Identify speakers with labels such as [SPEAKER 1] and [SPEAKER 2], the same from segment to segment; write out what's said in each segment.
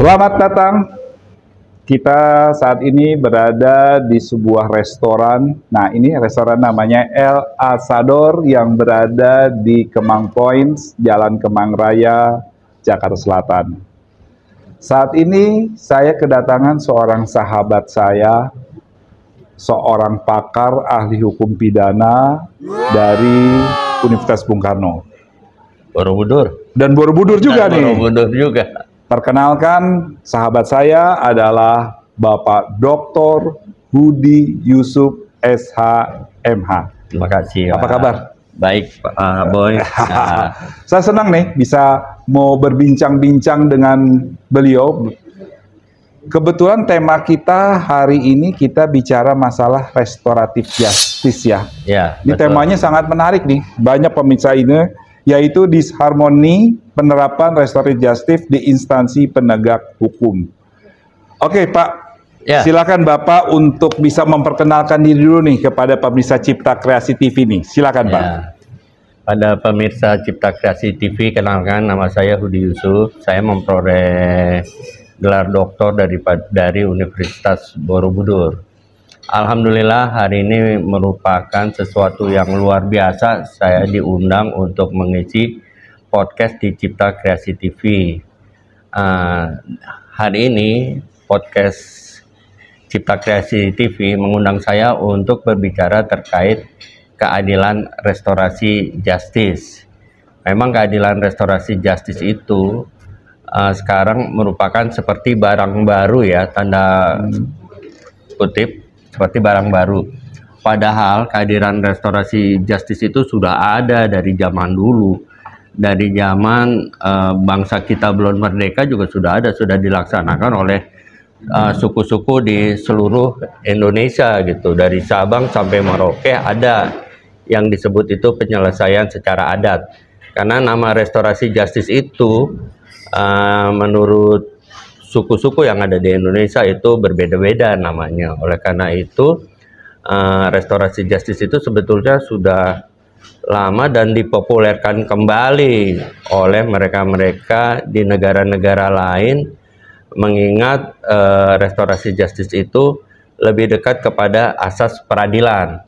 [SPEAKER 1] Selamat datang. Kita saat ini berada di sebuah restoran. Nah, ini restoran namanya El Asador yang berada di Kemang Points, Jalan Kemang Raya, Jakarta Selatan. Saat ini saya kedatangan seorang sahabat saya, seorang pakar ahli hukum pidana dari Universitas Bung Karno.
[SPEAKER 2] Borobudur.
[SPEAKER 1] Dan Borobudur juga nih.
[SPEAKER 2] Borobudur juga.
[SPEAKER 1] Perkenalkan, sahabat saya adalah Bapak Dr. Hudi Yusuf SH.MH.
[SPEAKER 2] Terima kasih.
[SPEAKER 1] Apa kabar?
[SPEAKER 2] Baik, Pak Boy.
[SPEAKER 1] Saya senang nih bisa mau berbincang-bincang dengan beliau. Kebetulan tema kita hari ini kita bicara masalah restoratif justice ya.
[SPEAKER 2] Ya,
[SPEAKER 1] Ini
[SPEAKER 2] betul.
[SPEAKER 1] temanya sangat menarik nih. Banyak pemirsa ini, yaitu disharmoni penerapan restoratif justice di instansi penegak hukum. Oke, Pak.
[SPEAKER 2] Ya.
[SPEAKER 1] Silakan Bapak untuk bisa memperkenalkan diri dulu nih kepada pemirsa Cipta Kreasi TV nih. Silakan, Pak.
[SPEAKER 2] Ya. Pada pemirsa Cipta Kreasi TV, kenalkan nama saya Hudi Yusuf. Saya memperoleh gelar doktor dari Universitas Borobudur. Alhamdulillah hari ini merupakan sesuatu yang luar biasa. Saya diundang untuk mengisi podcast di Cipta Kreasi TV. Hari ini podcast Cipta Kreasi TV mengundang saya untuk berbicara terkait keadilan restorasi justice. Memang keadilan restorasi justice itu sekarang merupakan seperti barang baru ya, tanda kutip, seperti barang baru. Padahal kehadiran restorasi justice itu sudah ada dari zaman dulu. Dari zaman bangsa kita belum merdeka juga sudah ada, sudah dilaksanakan oleh suku-suku di seluruh Indonesia gitu. Dari Sabang sampai Merauke ada yang disebut itu penyelesaian secara adat. Karena nama restorasi justice itu menurut suku-suku yang ada di Indonesia itu berbeda-beda namanya. Oleh karena itu restorasi justice itu sebetulnya sudah lama dan dipopulerkan kembali oleh mereka-mereka di negara-negara lain, mengingat restorasi justice itu lebih dekat kepada asas peradilan,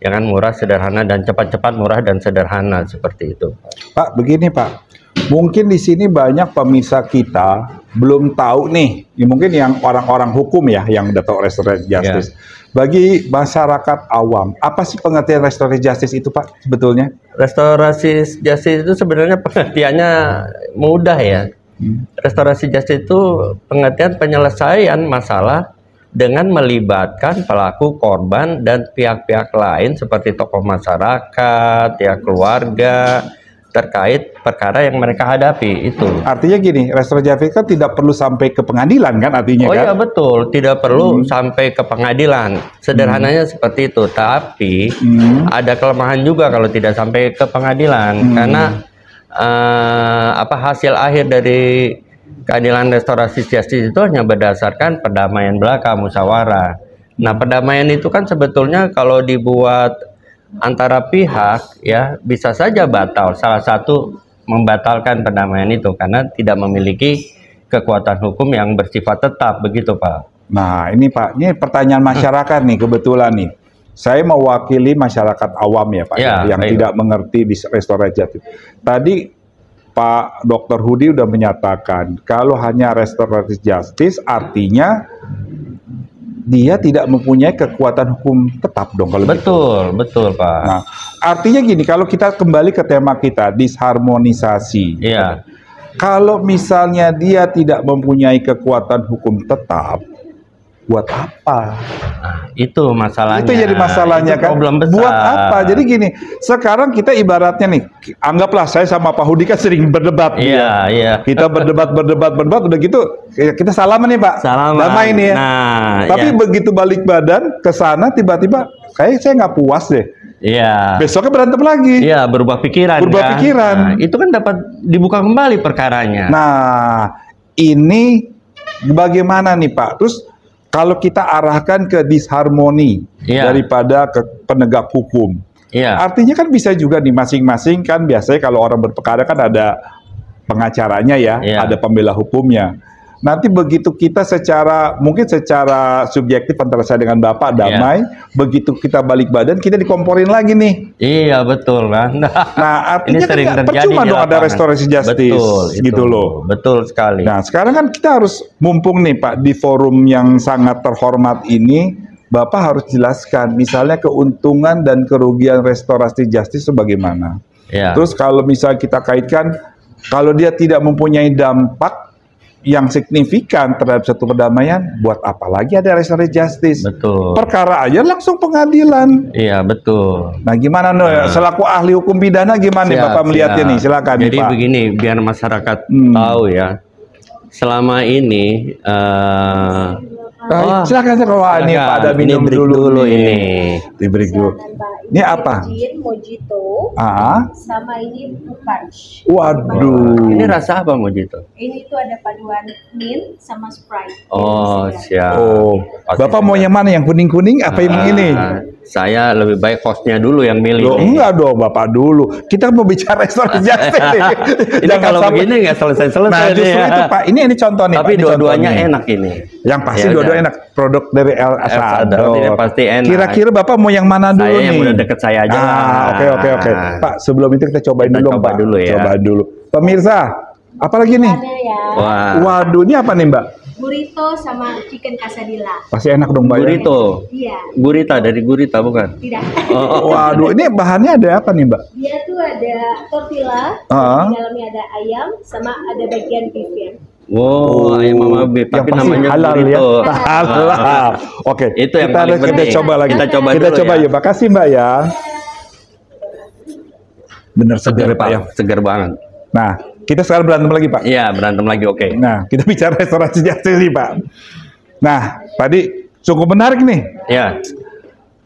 [SPEAKER 2] ya kan, murah, sederhana, dan cepat-cepat, murah dan sederhana, seperti itu.
[SPEAKER 1] Pak, begini Pak. Mungkin di sini banyak pemirsa kita belum tahu nih, mungkin yang orang-orang hukum ya yang udah tahu restoratif justice.
[SPEAKER 2] Ya.
[SPEAKER 1] Bagi masyarakat awam, apa sih pengertian restoratif justice itu Pak sebetulnya?
[SPEAKER 2] Restorasi justice itu sebenarnya pengertiannya mudah ya. Restorasi justice itu pengertian penyelesaian masalah dengan melibatkan pelaku, korban, dan pihak-pihak lain seperti tokoh masyarakat, ya keluarga, terkait perkara yang mereka hadapi itu.
[SPEAKER 1] Artinya gini, restoratif justice kan tidak perlu sampai ke pengadilan kan artinya kan?
[SPEAKER 2] Oh iya betul, tidak perlu sampai ke pengadilan. Sederhananya seperti itu. Tapi ada kelemahan juga kalau tidak sampai ke pengadilan, karena hasil akhir dari keadilan restorasi justice itu hanya berdasarkan perdamaian belaka, musyawarah. Nah, perdamaian itu kan sebetulnya kalau dibuat antara pihak ya bisa saja batal, salah satu membatalkan perdamaian itu karena tidak memiliki kekuatan hukum yang bersifat tetap, begitu Pak.
[SPEAKER 1] Nah ini Pak, ini pertanyaan masyarakat nih kebetulan nih. Saya mewakili masyarakat awam ya Pak,
[SPEAKER 2] Ya,
[SPEAKER 1] yang tidak mengerti di restoratif justice. Tadi Pak Dr. Hudi udah menyatakan kalau hanya restoratif justice artinya dia tidak mempunyai kekuatan hukum tetap dong kalau
[SPEAKER 2] Betul, betul Pak.
[SPEAKER 1] Nah, artinya gini, kalau kita kembali ke tema kita, disharmonisasi.
[SPEAKER 2] Iya.
[SPEAKER 1] Kalau misalnya dia tidak mempunyai kekuatan hukum tetap, buat apa?
[SPEAKER 2] Nah, itu masalahnya.
[SPEAKER 1] Itu jadi masalahnya
[SPEAKER 2] itu
[SPEAKER 1] kan.
[SPEAKER 2] problem besar.
[SPEAKER 1] Buat apa? Jadi gini, sekarang kita ibaratnya nih, anggaplah saya sama Pak Hudi kan sering berdebat.
[SPEAKER 2] Iya, iya.
[SPEAKER 1] Kita berdebat, udah gitu, kita salaman nih Pak.
[SPEAKER 2] Salaman.
[SPEAKER 1] Damai nih ya.
[SPEAKER 2] Nah,
[SPEAKER 1] tapi
[SPEAKER 2] ya.
[SPEAKER 1] begitu balik badan ke sana, tiba-tiba, saya nggak puas deh.
[SPEAKER 2] Iya.
[SPEAKER 1] Besoknya berantem lagi.
[SPEAKER 2] Iya, berubah pikiran.
[SPEAKER 1] Berubah
[SPEAKER 2] kan?
[SPEAKER 1] pikiran.
[SPEAKER 2] Nah, itu kan dapat dibuka kembali perkaranya.
[SPEAKER 1] Nah, ini bagaimana nih Pak? Terus kalau kita arahkan ke disharmoni daripada ke penegak hukum, artinya kan bisa juga nih masing-masing kan biasanya kalau orang berperkara kan ada pengacaranya ya, ada pembela hukumnya. Nanti begitu kita mungkin secara subjektif antara saya dengan Bapak damai, begitu kita balik badan kita dikomporin lagi nih.
[SPEAKER 2] Iya betul kan.
[SPEAKER 1] Nah
[SPEAKER 2] Ini
[SPEAKER 1] artinya
[SPEAKER 2] sering
[SPEAKER 1] kan
[SPEAKER 2] terjadi
[SPEAKER 1] percuma
[SPEAKER 2] di
[SPEAKER 1] dong ada
[SPEAKER 2] lapangan.
[SPEAKER 1] restorasi justice,
[SPEAKER 2] Betul,
[SPEAKER 1] gitu
[SPEAKER 2] itu.
[SPEAKER 1] loh.
[SPEAKER 2] Betul sekali.
[SPEAKER 1] Nah sekarang kan kita harus mumpung nih Pak di forum yang sangat terhormat ini, Bapak harus jelaskan misalnya keuntungan dan kerugian restorasi justice sebagaimana.
[SPEAKER 2] Ya.
[SPEAKER 1] Terus kalau misal kita kaitkan, kalau dia tidak mempunyai dampak yang signifikan terhadap satu perdamaian, buat apa lagi ada restoratif justice?
[SPEAKER 2] Betul.
[SPEAKER 1] Perkara aja langsung pengadilan.
[SPEAKER 2] Iya betul.
[SPEAKER 1] Nah gimana selaku ahli hukum pidana gimana nih Bapak melihatnya nih? Silakan nih,
[SPEAKER 2] Jadi
[SPEAKER 1] Pak.
[SPEAKER 2] begini, biar masyarakat tahu ya. Selama ini
[SPEAKER 1] Silakan kalau ini Pak ada minum
[SPEAKER 2] break
[SPEAKER 1] dulu nih.
[SPEAKER 2] ini.
[SPEAKER 1] Di break dulu. Ini apa?
[SPEAKER 3] Gin, mojito, sama ini fruit punch.
[SPEAKER 1] Waduh.
[SPEAKER 2] Ini rasa apa mojito?
[SPEAKER 3] Ini tuh ada paduan mint sama Sprite.
[SPEAKER 2] Oh, siap.
[SPEAKER 1] Oh, Bapak mau yang mana? Yang kuning-kuning apa yang ini?
[SPEAKER 2] Saya lebih baik hostnya dulu yang milih.
[SPEAKER 1] Loh, enggak dong, Bapak dulu. Kita mau bicara restoran justice nih.
[SPEAKER 2] Ini kalau begini nggak selesai-selesai.
[SPEAKER 1] Nah, justru itu Pak. Ini contoh nih.
[SPEAKER 2] Tapi
[SPEAKER 1] Pak,
[SPEAKER 2] dua-duanya enak ini.
[SPEAKER 1] Yang pasti
[SPEAKER 2] Ya
[SPEAKER 1] dua-duanya
[SPEAKER 2] udah.
[SPEAKER 1] enak. Produk dari El Asador.
[SPEAKER 2] Ini pasti enak.
[SPEAKER 1] Kira-kira Bapak mau yang mana dulu
[SPEAKER 2] Saya
[SPEAKER 1] nih?
[SPEAKER 2] yang udah deket saya aja lah.
[SPEAKER 1] Oke. Pak, sebelum itu kita cobain
[SPEAKER 2] Kita
[SPEAKER 1] dulu,
[SPEAKER 2] coba
[SPEAKER 1] Pak.
[SPEAKER 2] dulu ya.
[SPEAKER 1] Coba dulu. Pemirsa, apa lagi nih?
[SPEAKER 3] Ada ya,
[SPEAKER 2] Wah,
[SPEAKER 1] Waduh, ini apa nih, Mbak?
[SPEAKER 3] burrito sama chicken quesadilla.
[SPEAKER 1] Pasti enak dong, Mbak. ya?
[SPEAKER 2] burrito.
[SPEAKER 3] Iya,
[SPEAKER 2] Gurita dari gurita bukan?
[SPEAKER 3] tidak.
[SPEAKER 1] Waduh, ini bahannya ada apa nih, Mbak?
[SPEAKER 3] Dia tuh ada tortilla,
[SPEAKER 1] Ah.
[SPEAKER 3] di dalamnya ada ayam, sama ada bagian beefnya.
[SPEAKER 2] Wow, ayam mama beef,
[SPEAKER 1] yang
[SPEAKER 2] tapi
[SPEAKER 1] pasti
[SPEAKER 2] namanya
[SPEAKER 1] halal
[SPEAKER 2] burrito.
[SPEAKER 1] ya. Halal. Oke,
[SPEAKER 2] Itu yang
[SPEAKER 1] kita
[SPEAKER 2] paling
[SPEAKER 1] kita
[SPEAKER 2] penting.
[SPEAKER 1] coba lagi.
[SPEAKER 2] Kita coba
[SPEAKER 1] Kita
[SPEAKER 2] dulu
[SPEAKER 1] coba
[SPEAKER 2] ya.
[SPEAKER 1] yuk. Makasih, Mbak ya. Bener segar
[SPEAKER 2] Segar
[SPEAKER 1] Pak ya.
[SPEAKER 2] segar banget.
[SPEAKER 1] Nah, kita sekarang berantem lagi, Pak.
[SPEAKER 2] Iya, berantem lagi, oke.
[SPEAKER 1] Nah, kita bicara restorasi justice nih, Pak. Nah, tadi cukup menarik nih.
[SPEAKER 2] Iya,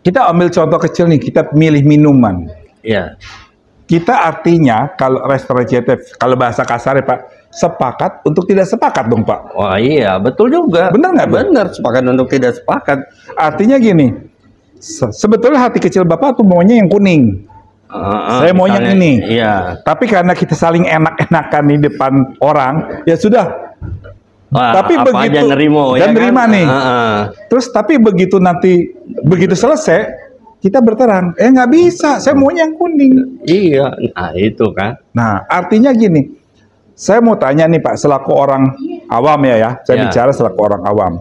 [SPEAKER 1] Kita ambil contoh kecil nih, kita milih minuman.
[SPEAKER 2] iya.
[SPEAKER 1] Kita artinya kalau restoratif, kalau bahasa kasar ya Pak, sepakat untuk tidak sepakat dong Pak.
[SPEAKER 2] Wah iya, betul juga.
[SPEAKER 1] Benar nggak, Bu?
[SPEAKER 2] Benar, sepakat untuk tidak sepakat.
[SPEAKER 1] Artinya gini, sebetulnya hati kecil Bapak tuh maunya yang kuning. Saya maunya
[SPEAKER 2] misalnya,
[SPEAKER 1] ini.
[SPEAKER 2] Iya.
[SPEAKER 1] Tapi karena kita saling enak-enakan di depan orang, ya sudah.
[SPEAKER 2] Wah,
[SPEAKER 1] Tapi
[SPEAKER 2] apa
[SPEAKER 1] begitu
[SPEAKER 2] aja nerimo,
[SPEAKER 1] dan
[SPEAKER 2] ya
[SPEAKER 1] nerima
[SPEAKER 2] kan?
[SPEAKER 1] nih. Terus tapi begitu begitu selesai, kita berterang, nggak bisa, saya maunya yang kuning.
[SPEAKER 2] Iya, nah itu kan.
[SPEAKER 1] Nah, artinya gini, saya mau tanya nih Pak, selaku orang awam ya, saya
[SPEAKER 2] Ya.
[SPEAKER 1] bicara selaku orang awam.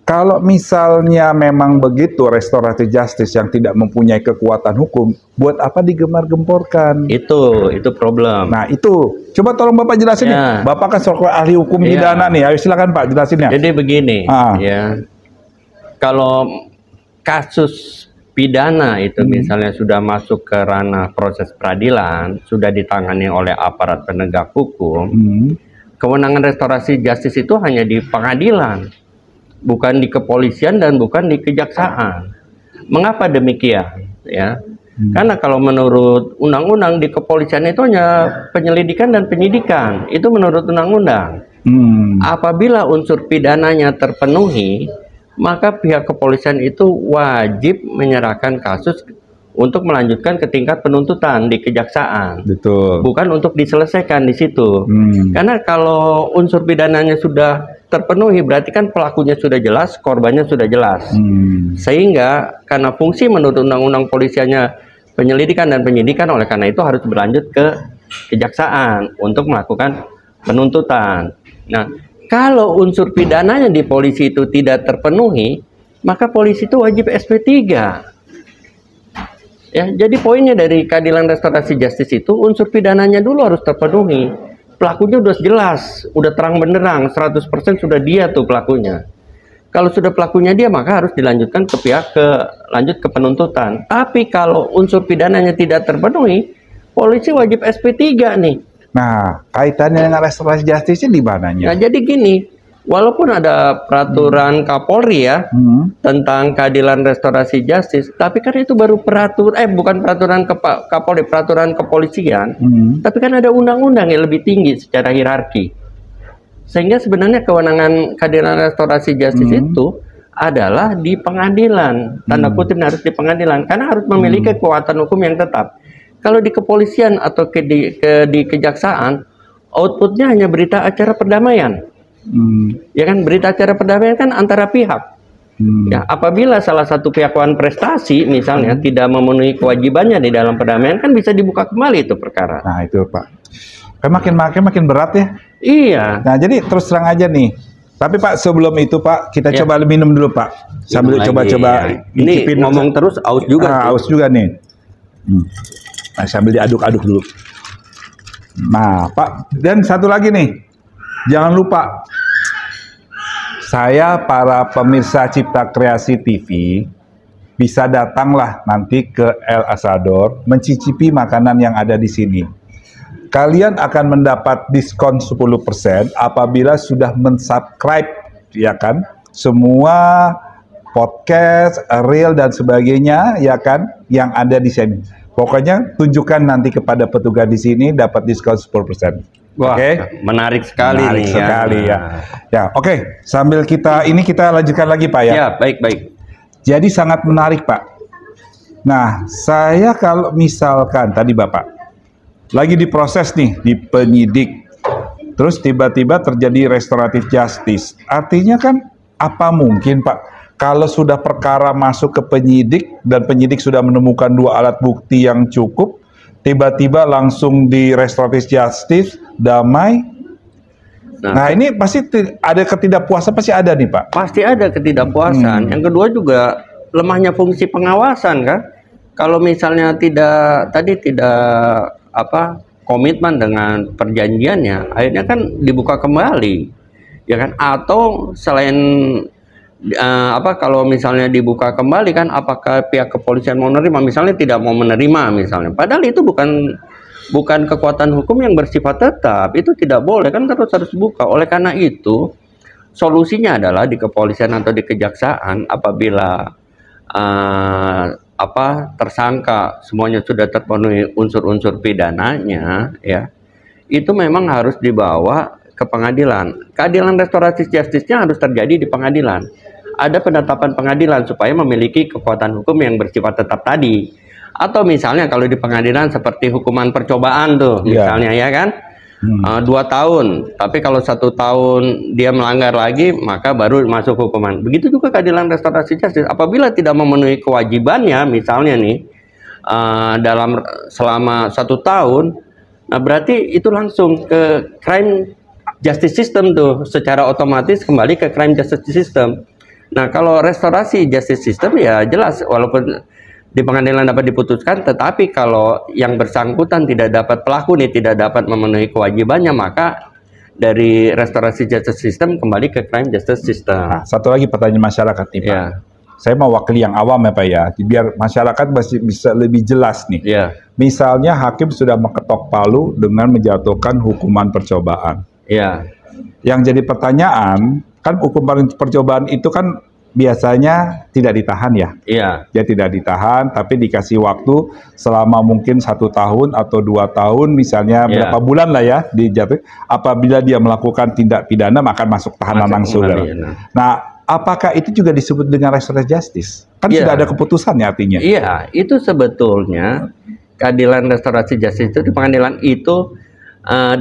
[SPEAKER 1] Kalau misalnya memang begitu restoratif justice yang tidak mempunyai kekuatan hukum, buat apa digemar-gemborkan?
[SPEAKER 2] Itu problem.
[SPEAKER 1] Nah itu, coba tolong Bapak jelasin
[SPEAKER 2] Ya.
[SPEAKER 1] nih. Bapak kan selaku ahli hukum
[SPEAKER 2] Ya.
[SPEAKER 1] pidana nih, ayo silakan Pak jelasin ya.
[SPEAKER 2] Jadi begini,
[SPEAKER 1] Ah.
[SPEAKER 2] ya. Kalau kasus pidana itu misalnya sudah masuk ke ranah proses peradilan, sudah ditangani oleh aparat penegak hukum, kewenangan restorasi justice itu hanya di pengadilan, bukan di kepolisian dan bukan di kejaksaan. Mengapa demikian? Ya, karena kalau menurut undang-undang di kepolisian itu hanya penyelidikan dan penyidikan, itu menurut undang-undang. Apabila unsur pidananya terpenuhi, maka pihak kepolisian itu wajib menyerahkan kasus untuk melanjutkan ke tingkat penuntutan di kejaksaan.
[SPEAKER 1] Betul.
[SPEAKER 2] Bukan untuk diselesaikan di situ. Karena kalau unsur pidananya sudah terpenuhi, berarti kan pelakunya sudah jelas, korbannya sudah jelas. Sehingga karena fungsi menurut undang-undang polisiannya penyelidikan dan penyidikan, oleh karena itu harus berlanjut ke kejaksaan untuk melakukan penuntutan. Nah, kalau unsur pidananya di polisi itu tidak terpenuhi, maka polisi itu wajib SP3. Ya, jadi poinnya dari keadilan restorasi justice itu unsur pidananya dulu harus terpenuhi. Pelakunya udah jelas, udah terang benderang, 100% sudah dia tuh pelakunya. Kalau sudah pelakunya dia, maka harus dilanjutkan ke lanjut ke penuntutan. Tapi kalau unsur pidananya tidak terpenuhi, polisi wajib SP3 nih.
[SPEAKER 1] Nah, kaitannya dengan restorasi justice di mananya?
[SPEAKER 2] Nah, jadi gini, walaupun ada peraturan Kapolri ya tentang keadilan restorasi justice, tapi kan itu baru bukan peraturan Kapolri, peraturan kepolisian. Tapi kan ada undang-undang yang lebih tinggi secara hierarki. Sehingga sebenarnya kewenangan keadilan restorasi justice itu adalah di pengadilan. Tanda kutip harus di pengadilan karena harus memiliki kekuatan hukum yang tetap. Kalau di kepolisian atau di kejaksaan, outputnya hanya berita acara perdamaian. Ya kan, berita acara perdamaian kan antara pihak. Ya, apabila salah satu pihak wan prestasi misalnya tidak memenuhi kewajibannya di dalam perdamaian, kan bisa dibuka kembali itu perkara.
[SPEAKER 1] Nah itu Pak, kan makin berat ya.
[SPEAKER 2] Iya.
[SPEAKER 1] Nah jadi terus terang aja nih. Tapi Pak sebelum itu Pak, kita coba minum dulu Pak. Sambil coba-coba
[SPEAKER 2] ini ngomong terus aus juga.
[SPEAKER 1] Aus juga nih. Nah, sambil diaduk-aduk dulu. Nah Pak, dan satu lagi nih, jangan lupa. Saya para pemirsa Cipta Kreasi TV bisa datanglah nanti ke El Asador mencicipi makanan yang ada di sini. Kalian akan mendapat diskon 10% apabila sudah mensubscribe, ya kan? Semua podcast, reel dan sebagainya, ya kan? Yang ada di sini. Pokoknya tunjukkan nanti kepada petugas di sini dapat diskon 10%.
[SPEAKER 2] Wah, menarik sekali
[SPEAKER 1] menarik
[SPEAKER 2] nih
[SPEAKER 1] sekali
[SPEAKER 2] ya.
[SPEAKER 1] Ya, oke. Sambil kita lanjutkan lagi Pak ya.
[SPEAKER 2] Ya, baik.
[SPEAKER 1] Jadi sangat menarik Pak. Nah, saya kalau misalkan tadi Bapak lagi diproses nih di penyidik, terus tiba-tiba terjadi restoratif justice. Artinya kan apa mungkin Pak kalau sudah perkara masuk ke penyidik dan penyidik sudah menemukan 2 alat bukti yang cukup, tiba-tiba langsung di restoratif justice, damai. Nah ini pasti ada ketidakpuasan, pasti ada nih Pak.
[SPEAKER 2] Pasti ada ketidakpuasan. Yang kedua juga lemahnya fungsi pengawasan kan. Kalau misalnya tidak komitmen dengan perjanjiannya, akhirnya kan dibuka kembali, ya kan? Atau selain kalau misalnya dibuka kembali kan, apakah pihak kepolisian mau menerima? Misalnya tidak mau menerima misalnya, padahal itu bukan kekuatan hukum yang bersifat tetap, itu tidak boleh kan, harus buka. Oleh karena itu solusinya adalah di kepolisian atau di kejaksaan apabila tersangka semuanya sudah terpenuhi unsur-unsur pidananya, ya itu memang harus dibawa ke pengadilan. Keadilan restoratif justice-nya harus terjadi di pengadilan. Ada penetapan pengadilan supaya memiliki kekuatan hukum yang bersifat tetap tadi. Atau misalnya kalau di pengadilan seperti hukuman percobaan tuh, misalnya ya kan, 2 tahun. Tapi kalau 1 tahun dia melanggar lagi, maka baru masuk hukuman. Begitu juga keadilan restoratif justice. Apabila tidak memenuhi kewajibannya, misalnya nih, selama 1 tahun, nah berarti itu langsung ke crime justice system tuh, secara otomatis kembali ke crime justice system. Nah kalau restorasi justice system ya jelas, walaupun di pengadilan dapat diputuskan, tetapi kalau yang bersangkutan pelaku tidak dapat memenuhi kewajibannya, maka dari restorasi justice system kembali ke crime justice system.
[SPEAKER 1] Nah, satu lagi pertanyaan masyarakat nih Pak.
[SPEAKER 2] Ya.
[SPEAKER 1] Saya mau wakili yang awam ya Pak ya, biar masyarakat masih bisa lebih jelas nih.
[SPEAKER 2] Ya.
[SPEAKER 1] Misalnya hakim sudah mengetok palu dengan menjatuhkan hukuman percobaan.
[SPEAKER 2] Ya.
[SPEAKER 1] Yang jadi pertanyaan, kan hukuman percobaan itu kan biasanya tidak ditahan ya.
[SPEAKER 2] Iya.
[SPEAKER 1] Dia tidak ditahan, tapi dikasih waktu selama mungkin 1 tahun atau 2 tahun, misalnya berapa bulan lah ya dijatuh. Apabila dia melakukan tindak pidana, maka masuk tahanan langsung. Nah, apakah itu juga disebut dengan restoratif justice? Kan sudah ada keputusannya artinya.
[SPEAKER 2] Iya, itu sebetulnya keadilan restorasi justice itu di pengadilan itu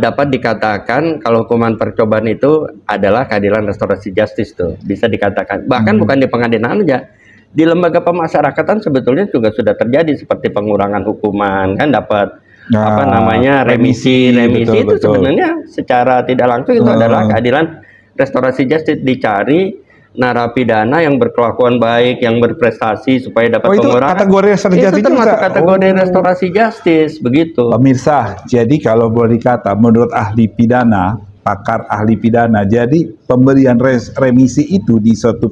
[SPEAKER 2] dapat dikatakan kalau hukuman percobaan itu adalah keadilan restorasi justice tuh, bisa dikatakan. Bahkan bukan di pengadilan aja, di lembaga pemasyarakatan sebetulnya juga sudah terjadi seperti pengurangan hukuman, kan dapat remisi itu sebenarnya secara tidak langsung itu adalah keadilan restorasi justice. Dicari narapidana yang berkelakuan baik, yang berprestasi supaya dapat pengurangan.
[SPEAKER 1] Kategori restorasi justice
[SPEAKER 2] itu termasuk kategori restorasi justice, begitu.
[SPEAKER 1] Pemirsa, jadi kalau boleh dikata, menurut ahli pidana, pakar ahli pidana, jadi pemberian remisi itu di suatu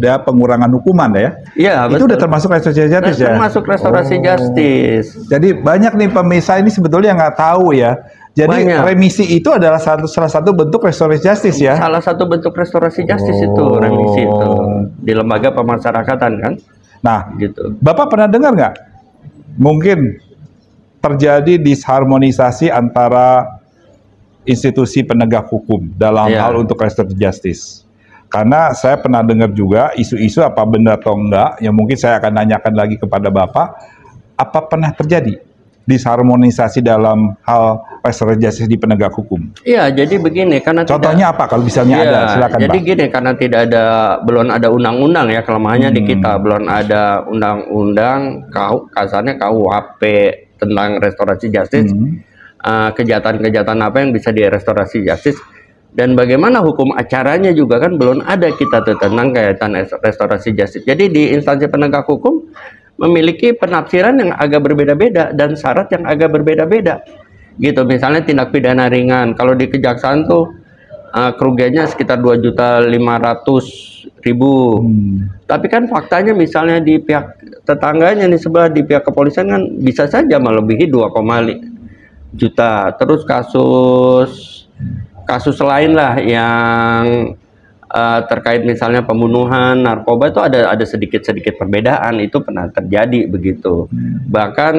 [SPEAKER 1] pengurangan hukuman ya? Iya, itu udah termasuk restorasi justice ya?
[SPEAKER 2] Termasuk restorasi justice.
[SPEAKER 1] Jadi banyak nih pemirsa ini sebetulnya nggak tahu ya. Jadi remisi itu adalah salah satu bentuk restorasi justice ya?
[SPEAKER 2] Salah satu bentuk restorasi justice itu, remisi itu. Di lembaga pemasyarakatan kan?
[SPEAKER 1] Nah,
[SPEAKER 2] gitu.
[SPEAKER 1] Bapak pernah dengar nggak? Mungkin terjadi disharmonisasi antara institusi penegak hukum dalam hal untuk restoratif justice. Karena saya pernah dengar juga isu-isu apa benar atau enggak, yang mungkin saya akan nanyakan lagi kepada Bapak, apa pernah terjadi disharmonisasi dalam hal restoratif justice di penegak hukum?
[SPEAKER 2] Iya, jadi begini, karena
[SPEAKER 1] contohnya apa kalau misalnya ada, silakan
[SPEAKER 2] jadi
[SPEAKER 1] Pak.
[SPEAKER 2] Gini, karena belum ada undang-undang ya, kelemahannya di kita belum ada undang-undang, kasarnya KUHP tentang restorasi justice, kejahatan-kejahatan apa yang bisa direstorasi justice, dan bagaimana hukum acaranya juga kan belum ada kita tuh tentang kaitan restorasi justice. Jadi di instansi penegak hukum memiliki penafsiran yang agak berbeda-beda dan syarat yang agak berbeda-beda gitu. Misalnya tindak pidana ringan, kalau di kejaksaan tuh kerugiannya sekitar 2.500.000. Tapi kan faktanya misalnya di pihak tetangganya nih sebelah, di pihak kepolisian kan bisa saja melebihi 2,5 juta. Terus kasus lain lah yang terkait misalnya pembunuhan, narkoba itu ada sedikit-sedikit perbedaan, itu pernah terjadi begitu. Bahkan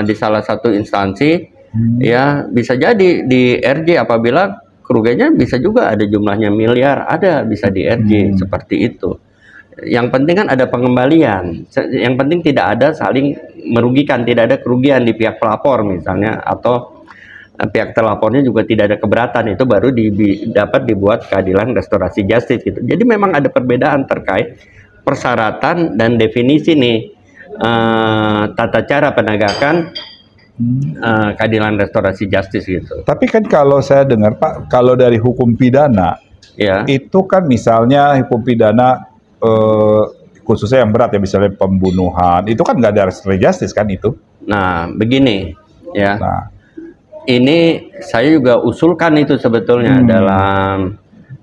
[SPEAKER 2] di salah satu instansi ya bisa jadi di RJ apabila kerugiannya bisa juga ada jumlahnya miliar, ada bisa di RJ seperti itu. Yang penting kan ada pengembalian, yang penting tidak ada saling merugikan, tidak ada kerugian di pihak pelapor misalnya, atau pihak terlapornya juga tidak ada keberatan, itu baru dapat dibuat keadilan restorasi justice gitu. Jadi memang ada perbedaan terkait persyaratan dan definisi nih tata cara penegakan keadilan restorasi justice gitu.
[SPEAKER 1] Tapi kan kalau saya dengar Pak, kalau dari hukum pidana ya, itu kan misalnya hukum pidana khususnya yang berat ya, misalnya pembunuhan, itu kan nggak ada restoratif justice kan itu.
[SPEAKER 2] Nah begini ya. Ini saya juga usulkan itu sebetulnya dalam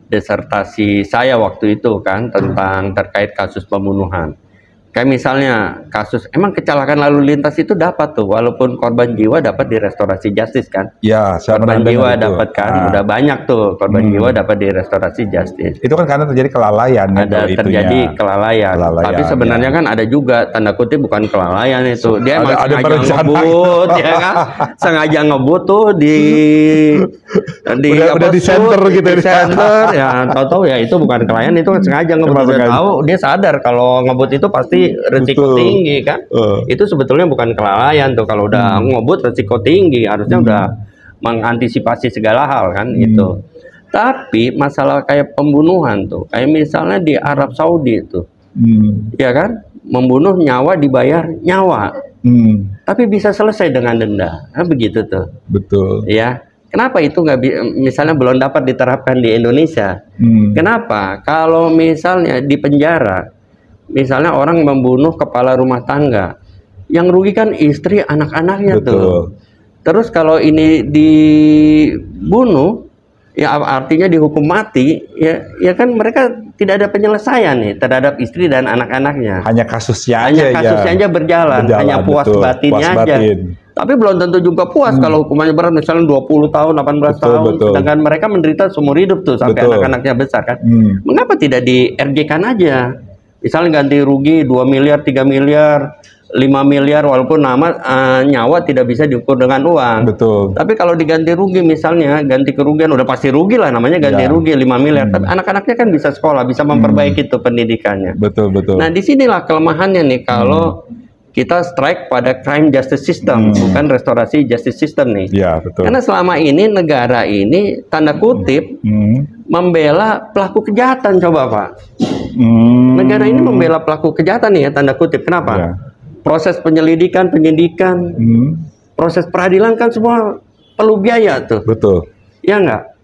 [SPEAKER 2] disertasi saya waktu itu kan, tentang terkait kasus pembunuhan. Kayak misalnya kasus, emang kecelakaan lalu lintas itu dapat tuh, walaupun korban jiwa dapat di restorasi justice kan?
[SPEAKER 1] Ya,
[SPEAKER 2] korban jiwa dapat kan, udah banyak tuh korban jiwa dapat di restorasi justice.
[SPEAKER 1] Itu kan karena terjadi kelalaian.
[SPEAKER 2] Ada terjadi kelalaian. Tapi sebenarnya kan ada juga tanda kutip bukan kelalaian itu. Dia emang sengaja ngebut, ya kan? Sengaja ngebut tuh
[SPEAKER 1] udah di center gitu,
[SPEAKER 2] di center ya, tahu-tahu ya itu bukan kelalaian, itu sengaja ngebut. Udah tahu, dia sadar kalau ngebut itu pasti risiko tinggi kan. Itu sebetulnya bukan kelalaian tuh, kalau udah ngebut risiko tinggi, harusnya udah mengantisipasi segala hal kan itu. Tapi masalah kayak pembunuhan tuh, kayak misalnya di Arab Saudi itu, ya kan, membunuh nyawa dibayar nyawa, tapi bisa selesai dengan denda, kan begitu tuh.
[SPEAKER 1] Betul.
[SPEAKER 2] Ya, kenapa itu nggak misalnya belum dapat diterapkan di Indonesia? Kenapa? Kalau misalnya di penjara, misalnya orang membunuh kepala rumah tangga, yang rugi kan istri, anak-anaknya tuh. Terus kalau ini dibunuh, ya artinya dihukum mati, ya kan mereka tidak ada penyelesaian nih terhadap istri dan anak-anaknya.
[SPEAKER 1] Hanya kasusnya
[SPEAKER 2] aja berjalan, hanya puas batinnya aja. Tapi belum tentu juga puas kalau hukumannya berat, misalnya 20 tahun, 18 tahun. Sedangkan mereka menderita seumur hidup tuh sampai anak-anaknya besar kan. Mengapa tidak di RJ-kan aja? Misalnya ganti rugi 2 miliar, 3 miliar, 5 miliar, walaupun nyawa tidak bisa diukur dengan uang. Tapi kalau diganti rugi misalnya, ganti kerugian, udah pasti rugi lah namanya, ganti rugi 5 miliar. Tapi anak-anaknya kan bisa sekolah, bisa memperbaiki itu pendidikannya. Nah disinilah kelemahannya nih kalau kita strike pada crime justice system, bukan restorasi justice system nih. Karena selama ini negara ini tanda kutip membela pelaku kejahatan, coba Pak. Negara ini membela pelaku kejahatan nih ya, tanda kutip. Kenapa? Proses penyelidikan, penyidikan, proses peradilan kan semua perlu biaya tuh. Ya enggak?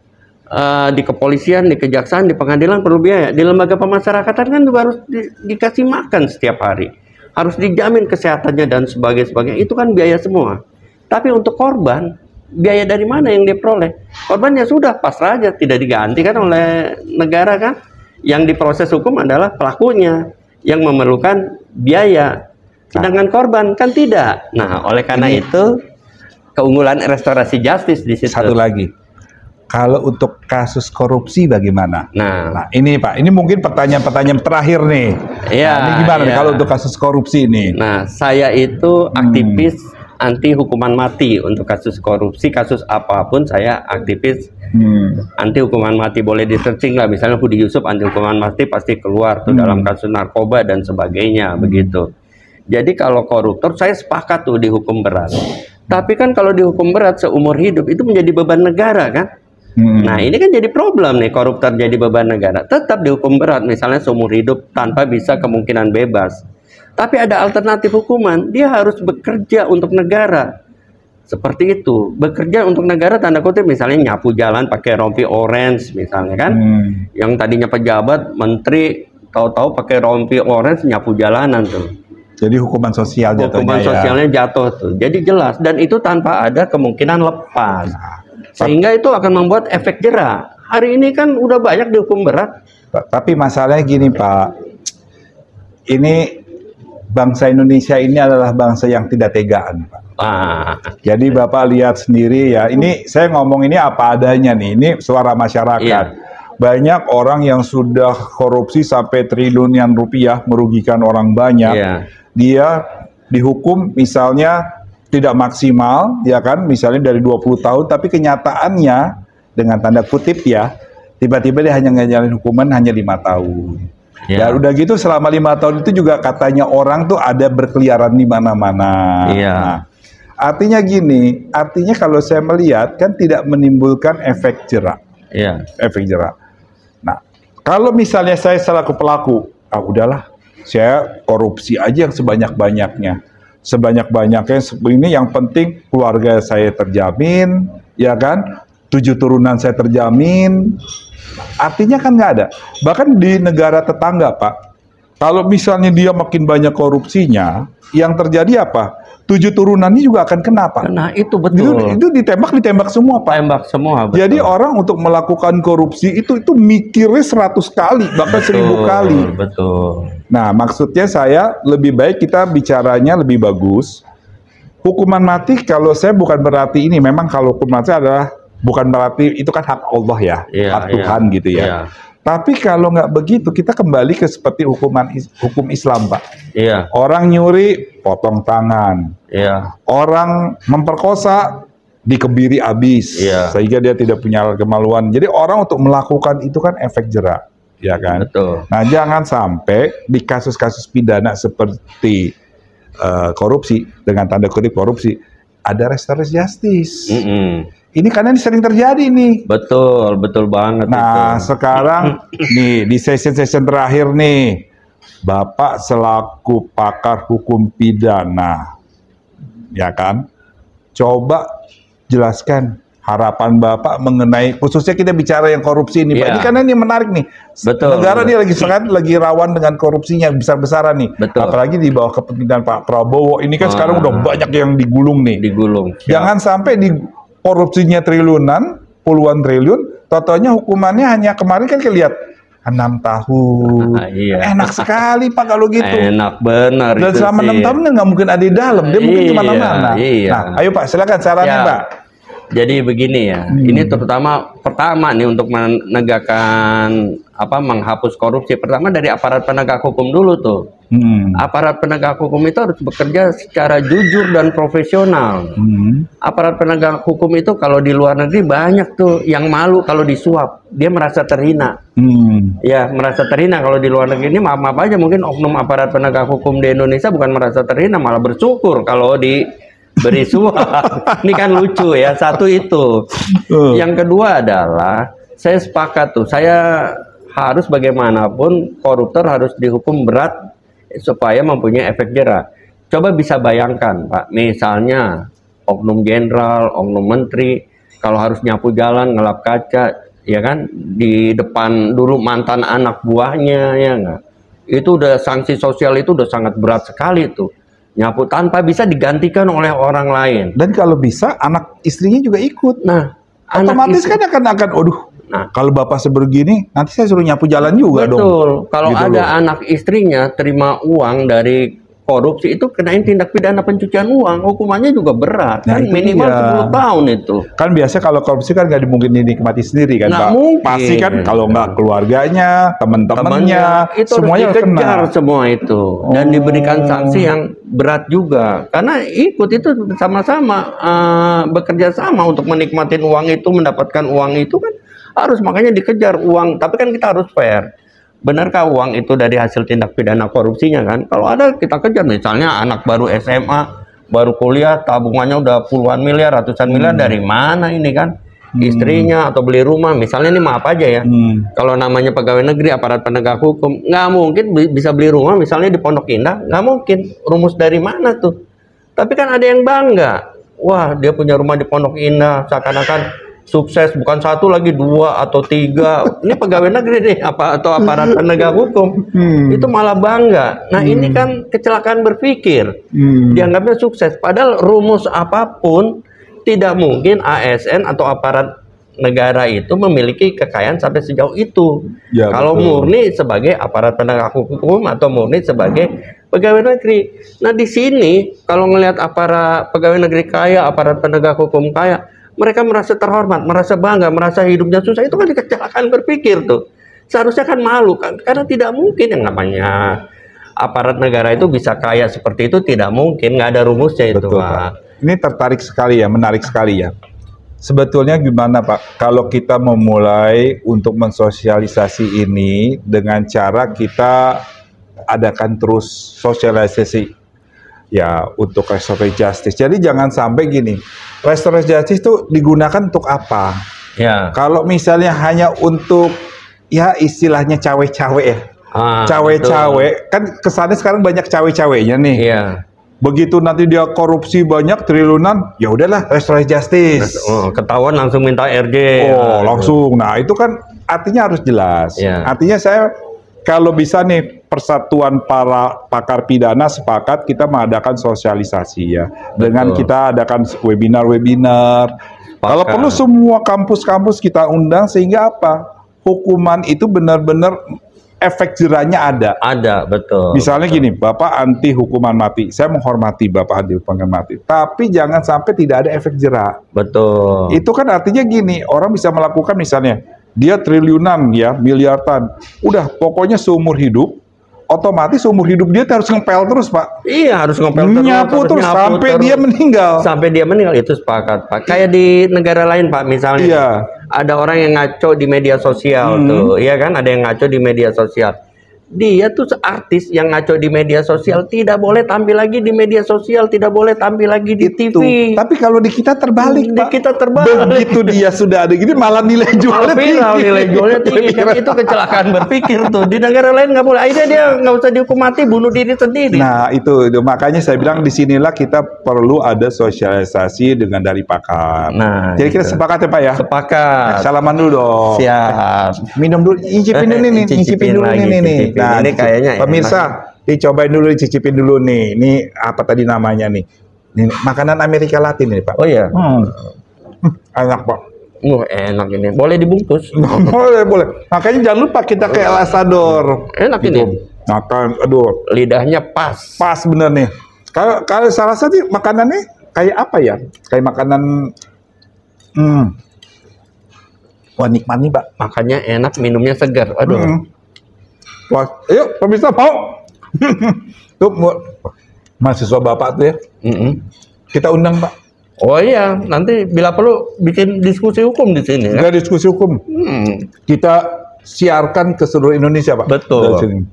[SPEAKER 2] Di kepolisian, di kejaksaan, di pengadilan perlu biaya. Di lembaga pemasyarakatan kan juga harus dikasih makan setiap hari. Harus dijamin kesehatannya dan sebagainya. Itu kan biaya semua. Tapi untuk korban, biaya dari mana yang diperoleh? Korban ya sudah pasrah aja, tidak diganti kan oleh negara kan. Yang diproses hukum adalah pelakunya yang memerlukan biaya, sedangkan korban kan tidak. Nah, oleh karena itu keunggulan restorasi justice di situ.
[SPEAKER 1] Satu lagi, kalau untuk kasus korupsi bagaimana? Nah ini Pak, ini mungkin pertanyaan-pertanyaan terakhir nih. Ini gimana nih kalau untuk kasus korupsi ini?
[SPEAKER 2] Nah, saya itu aktivis anti hukuman mati untuk kasus korupsi, kasus apapun saya aktivis anti hukuman mati. Boleh di searching lah, misalnya Budi Yusuf anti hukuman mati pasti keluar tuh dalam kasus narkoba dan sebagainya begitu. Jadi kalau koruptor saya sepakat tuh dihukum berat. Tapi kan kalau dihukum berat seumur hidup itu menjadi beban negara kan. Nah ini kan jadi problem nih, koruptor jadi beban negara. Tetap dihukum berat misalnya seumur hidup tanpa bisa kemungkinan bebas. Tapi ada alternatif hukuman, dia harus bekerja untuk negara. Seperti itu, bekerja untuk negara tanda kutip, misalnya nyapu jalan pakai rompi orange misalnya kan. Yang tadinya pejabat, menteri, tahu-tahu pakai rompi orange nyapu jalanan tuh.
[SPEAKER 1] Jadi hukuman sosial jatuhnya.
[SPEAKER 2] Hukuman sosialnya jatuh tuh. Jadi jelas, dan itu tanpa ada kemungkinan lepas. Sehingga itu akan membuat efek jera. Hari ini kan udah banyak dihukum berat.
[SPEAKER 1] Tapi masalahnya gini Pak, ini bangsa Indonesia ini adalah bangsa yang tidak tegaan Pak. Jadi Bapak lihat sendiri ya, ini saya ngomong ini apa adanya nih, ini suara masyarakat. Banyak orang yang sudah korupsi sampai triliunan rupiah, merugikan orang banyak. Dia dihukum misalnya tidak maksimal, ya kan, misalnya dari 20 tahun, tapi kenyataannya dengan tanda kutip ya, tiba-tiba dia hanya ngejalanin hukuman hanya 5 tahun. Ya udah gitu selama 5 tahun itu juga katanya orang tuh ada berkeliaran di mana-mana. Nah, artinya gini, artinya kalau saya melihat kan tidak menimbulkan efek jera. Efek jera. Nah, kalau misalnya saya selaku pelaku, udahlah, saya korupsi aja yang sebanyak-banyaknya. Sebanyak-banyaknya ini yang penting keluarga saya terjamin, ya kan? 7 turunan saya terjamin. Artinya kan nggak ada. Bahkan di negara tetangga Pak, kalau misalnya dia makin banyak korupsinya, yang terjadi apa? 7 turunannya juga akan kena Pak.
[SPEAKER 2] Nah itu betul.
[SPEAKER 1] Itu ditembak semua Pak.
[SPEAKER 2] Tembak semua. Betul.
[SPEAKER 1] Jadi orang untuk melakukan korupsi itu mikirnya 100 kali, bahkan 1000 kali.
[SPEAKER 2] Betul.
[SPEAKER 1] Nah maksudnya saya lebih baik kita bicaranya lebih bagus. Hukuman mati kalau saya bukan berarti ini, memang kalau hukuman mati adalah bukan berarti itu kan hak Allah ya, hak Tuhan gitu ya. Tapi kalau nggak begitu, kita kembali ke seperti hukum Islam, Pak. Orang nyuri, potong tangan. Orang memperkosa, dikebiri habis, sehingga dia tidak punya kemaluan. Jadi orang untuk melakukan itu kan efek jera, ya kan?
[SPEAKER 2] Betul.
[SPEAKER 1] Nah, jangan sampai di kasus-kasus pidana seperti korupsi, dengan tanda kutip korupsi, ada restoratif justice. Ini karena ini sering terjadi nih. Betul banget. Nah, sekarang nih di session terakhir nih, Bapak selaku pakar hukum pidana, ya kan? Coba jelaskan harapan Bapak mengenai, khususnya kita bicara yang korupsi ini, Pak. Ini karena ini menarik nih. Negara ini lagi rawan dengan korupsinya besar-besaran nih. Apalagi di bawah kepemimpinan Pak Prabowo. Ini kan sekarang udah banyak yang digulung nih. Jangan sampai di korupsinya triliunan, puluhan triliun, totalnya hukumannya hanya kemarin kan lihat 6 tahun. Enak sekali Pak kalau gitu.
[SPEAKER 2] Enak benar.
[SPEAKER 1] Dan selama 6 tahun nggak mungkin ada di dalam, dia mungkin kemana-mana. Nah, ayo Pak, silakan sarannya Pak.
[SPEAKER 2] Jadi begini ya, ini terutama pertama nih untuk menegakkan menghapus korupsi, pertama dari aparat penegak hukum dulu tuh. Aparat penegak hukum itu harus bekerja secara jujur dan profesional. Aparat penegak hukum itu kalau di luar negeri banyak tuh yang malu kalau disuap, dia merasa terhina. Ya, merasa terhina kalau di luar negeri. Ini maaf aja, mungkin oknum aparat penegak hukum di Indonesia bukan merasa terhina, malah bersyukur kalau diberi suap. Ini kan lucu ya, satu itu. Yang kedua adalah, saya sepakat tuh, saya harus bagaimanapun koruptor harus dihukum berat supaya mempunyai efek jera. Coba bisa bayangkan Pak, misalnya oknum jenderal, oknum menteri, kalau harus nyapu jalan, ngelap kaca, ya kan, di depan dulu mantan anak buahnya, ya enggak? Itu udah sanksi sosial itu udah sangat berat sekali tuh. Nyapu tanpa bisa digantikan oleh orang lain.
[SPEAKER 1] Dan kalau bisa anak istrinya juga ikut.
[SPEAKER 2] Nah,
[SPEAKER 1] otomatis kan akan kalau bapak sebegini, nanti saya suruh nyapu jalan juga dong.
[SPEAKER 2] Betul. Kalau gitu ada anak istrinya terima uang dari korupsi, itu kenain tindak pidana pencucian uang, hukumannya juga berat. Kan minimal 10 tahun itu.
[SPEAKER 1] Kan biasa kalau korupsi kan nggak mungkin dinikmati sendiri kan, Pak. Pasti kan kalau nggak keluarganya, teman-temannya, semuanya
[SPEAKER 2] dikejar semua itu. Dan diberikan sanksi yang berat juga. Karena ikut itu sama-sama bekerja sama untuk menikmatin uang itu, mendapatkan uang itu kan harus, makanya dikejar uang. Tapi kan kita harus fair. Benarkah uang itu dari hasil tindak pidana korupsinya kan? Kalau ada kita kejar, misalnya anak baru SMA baru kuliah tabungannya udah puluhan miliar, ratusan miliar, dari mana ini kan? Istrinya atau beli rumah, misalnya ini maaf aja ya, kalau namanya pegawai negeri, aparat penegak hukum, nggak mungkin bisa beli rumah misalnya di Pondok Indah, nggak mungkin. Rumus dari mana tuh? Tapi kan ada yang bangga, wah dia punya rumah di Pondok Indah, seakan-akan sukses, bukan satu lagi, 2 atau 3. Ini pegawai negeri deh, atau aparat penegak hukum, itu malah bangga. Nah ini kan kecelakaan berpikir, dianggapnya sukses, padahal rumus apapun tidak mungkin ASN atau aparat negara itu memiliki kekayaan sampai sejauh itu.
[SPEAKER 1] Ya,
[SPEAKER 2] kalau
[SPEAKER 1] betul.
[SPEAKER 2] murni sebagai aparat penegak hukum atau murni sebagai pegawai negeri. Nah di sini kalau ngelihat aparat pegawai negeri kaya, aparat penegak hukum kaya, mereka merasa terhormat, merasa bangga, merasa hidupnya susah. Itu kan kecelakaan berpikir tuh. Seharusnya kan malu kan, karena tidak mungkin yang namanya aparat negara itu bisa kaya seperti itu, tidak mungkin, nggak ada rumusnya itu.
[SPEAKER 1] Betul, Pak. Ini tertarik sekali ya, menarik sekali ya. Sebetulnya gimana Pak, kalau kita memulai untuk mensosialisasi ini dengan cara kita adakan terus sosialisasi ya untuk restoratif justice. Jadi jangan sampai gini, restoratif justice itu digunakan untuk apa?
[SPEAKER 2] Ya.
[SPEAKER 1] Kalau misalnya hanya untuk ya istilahnya cawe-cawe ya, cawe-cawe kan kesannya sekarang banyak cawe-cawenya nih.
[SPEAKER 2] Iya.
[SPEAKER 1] Begitu nanti dia korupsi banyak triliunan, ya udahlah restoratif justice.
[SPEAKER 2] Ketahuan langsung minta RJ.
[SPEAKER 1] Oh, langsung. Nah, itu kan artinya harus jelas.
[SPEAKER 2] Ya.
[SPEAKER 1] Artinya saya kalau bisa nih persatuan para pakar pidana sepakat kita mengadakan sosialisasi ya. Dengan kita adakan webinar-webinar. Kalau perlu semua kampus-kampus kita undang sehingga apa? Hukuman itu benar-benar efek jerahnya ada.
[SPEAKER 2] Ada, betul.
[SPEAKER 1] Misalnya gini, Bapak anti hukuman mati. Saya menghormati Bapak anti hukuman mati. Tapi jangan sampai tidak ada efek jerah.
[SPEAKER 2] Betul.
[SPEAKER 1] Itu kan artinya gini, orang bisa melakukan misalnya, dia triliunan ya, miliaran. Udah, pokoknya seumur hidup, otomatis seumur hidup dia harus ngepel terus, Pak.
[SPEAKER 2] Iya, harus ngepel terus.
[SPEAKER 1] Nyapu terus sampai
[SPEAKER 2] terus.
[SPEAKER 1] dia meninggal.
[SPEAKER 2] Sampai dia meninggal, itu sepakat, Pak. Kayak di negara lain, Pak, misalnya.
[SPEAKER 1] Iya.
[SPEAKER 2] Ada orang yang ngaco di media sosial tuh, ya kan? Ada yang ngaco di media sosial. Dia tuh artis yang ngaco di media sosial tidak boleh tampil lagi di media sosial, tidak boleh tampil lagi di TV.
[SPEAKER 1] Tapi kalau di kita terbalik,
[SPEAKER 2] di
[SPEAKER 1] Pak.
[SPEAKER 2] kita terbalik.
[SPEAKER 1] Begitu dia sudah ada gini, malah nilai jualnya
[SPEAKER 2] viral,
[SPEAKER 1] tinggi.
[SPEAKER 2] nilai jualnya tinggi. Kan itu kecelakaan berpikir tuh. Di negara lain nggak boleh. Akhirnya dia nggak usah dihukum mati, bunuh diri sendiri.
[SPEAKER 1] Nah itu makanya saya bilang disinilah kita perlu ada sosialisasi dengan dari pakar.
[SPEAKER 2] Nah,
[SPEAKER 1] jadi kita sepakat ya Pak ya.
[SPEAKER 2] Sepakat.
[SPEAKER 1] Salaman dulu dong.
[SPEAKER 2] Siap.
[SPEAKER 1] Minum dulu, incipin dulu nih, incipin dulu
[SPEAKER 2] lagi,
[SPEAKER 1] nih. Nah,
[SPEAKER 2] ini kayaknya
[SPEAKER 1] pemirsa, dicobain dulu, dicicipin dulu nih. Ini apa tadi namanya nih? Ini makanan Amerika Latin nih Pak.
[SPEAKER 2] Oh iya.
[SPEAKER 1] Enak Pak.
[SPEAKER 2] Enak ini. Boleh dibungkus.
[SPEAKER 1] boleh. Makanya jangan lupa kita ke El Asador.
[SPEAKER 2] Enak ini.
[SPEAKER 1] Makan, aduh.
[SPEAKER 2] Lidahnya pas.
[SPEAKER 1] Pas bener nih. Kalau salah satu makanannya kayak apa ya? Kayak makanan. Wah nikmat nih Pak.
[SPEAKER 2] Makannya enak, minumnya segar. Aduh.
[SPEAKER 1] Wah, ayo pemirsa mau. Tuh mahasiswa Bapak tuh ya. Kita undang Pak.
[SPEAKER 2] Oh iya, nanti bila perlu bikin diskusi hukum di sini.
[SPEAKER 1] Kita diskusi hukum. Kita siarkan ke seluruh Indonesia Pak.
[SPEAKER 2] Betul.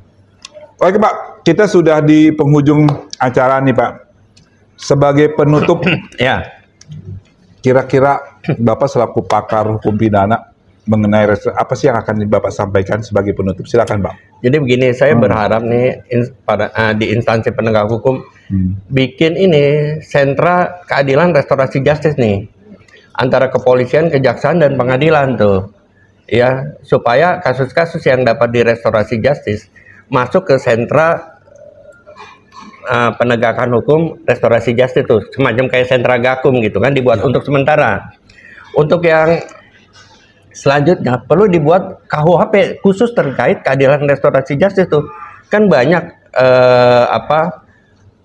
[SPEAKER 1] Oke Pak, kita sudah di penghujung acara nih Pak. Sebagai penutup,
[SPEAKER 2] ya.
[SPEAKER 1] Kira-kira Bapak selaku pakar hukum pidana mengenai apa sih yang akan Bapak sampaikan sebagai penutup? Silakan Pak.
[SPEAKER 2] Jadi begini, saya berharap nih di instansi penegak hukum bikin ini sentra keadilan restorasi justice nih antara kepolisian, kejaksaan dan pengadilan tuh, ya supaya kasus-kasus yang dapat direstorasi justice masuk ke sentra penegakan hukum restorasi justice tuh, semacam kayak sentra gakum gitu kan, dibuat untuk sementara. Untuk yang selanjutnya perlu dibuat KUHP khusus terkait keadilan restorasi justice tuh. Kan banyak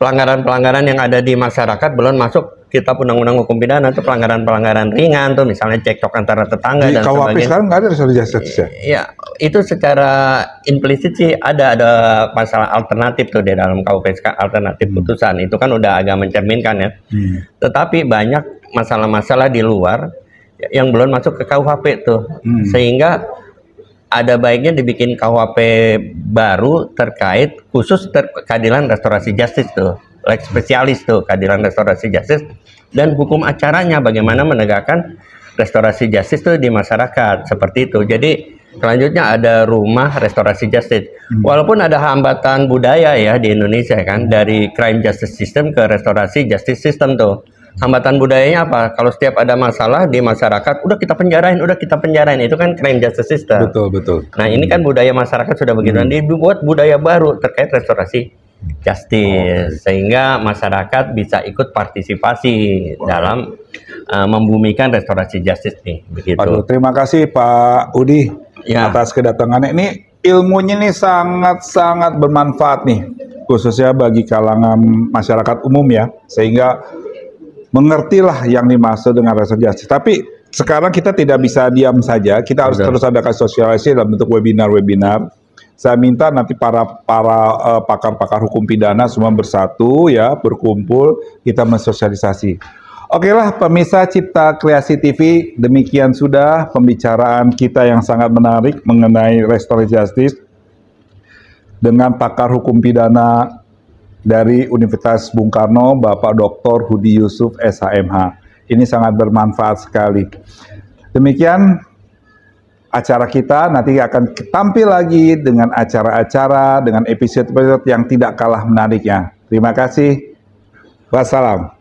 [SPEAKER 2] pelanggaran-pelanggaran yang ada di masyarakat belum masuk kitab undang-undang hukum pidana, itu pelanggaran-pelanggaran ringan tuh, misalnya cekcok antara tetangga dan
[SPEAKER 1] KUHP
[SPEAKER 2] sebagainya.
[SPEAKER 1] sekarang nggak ada restorasi justice ya?
[SPEAKER 2] Ya, itu secara implisit sih ada masalah alternatif tuh di dalam KUHP alternatif putusan. Itu kan udah agak mencerminkan ya. Tetapi banyak masalah-masalah di luar yang belum masuk ke KUHP tuh, sehingga ada baiknya dibikin KUHP baru terkait khusus keadilan restorasi justice tuh. lex spesialis tuh, keadilan restorasi justice, dan hukum acaranya bagaimana menegakkan restorasi justice tuh di masyarakat seperti itu. Jadi selanjutnya ada rumah restorasi justice. Walaupun ada hambatan budaya ya di Indonesia kan, dari crime justice system ke restorasi justice system tuh. Hambatan budayanya apa? Kalau setiap ada masalah di masyarakat, udah kita penjarain, itu kan crime justice system.
[SPEAKER 1] Betul.
[SPEAKER 2] Nah ini kan budaya masyarakat sudah begitu, dibuat budaya baru terkait restorasi justice, sehingga masyarakat bisa ikut partisipasi dalam membumikan restorasi justice nih, begitu.
[SPEAKER 1] Aduh, terima kasih Pak Udi atas kedatangannya. Ini ilmunya nih sangat-sangat bermanfaat nih, khususnya bagi kalangan masyarakat umum ya, sehingga mengertilah yang dimaksud dengan restorasi justice. Tapi sekarang kita tidak bisa diam saja, kita harus terus adakan sosialisasi dalam bentuk webinar-webinar. Saya minta nanti para pakar-pakar hukum pidana semua bersatu ya, berkumpul, kita mensosialisasi. Oke lah pemirsa Cipta Kreasi TV, demikian sudah pembicaraan kita yang sangat menarik mengenai restorasi justice dengan pakar hukum pidana dari Universitas Bung Karno, Bapak Dr. Hudi Yusuf SHMH. Ini sangat bermanfaat sekali. Demikian acara kita, nanti akan tampil lagi dengan acara-acara, dengan episode-episode yang tidak kalah menariknya. Terima kasih. Wassalam.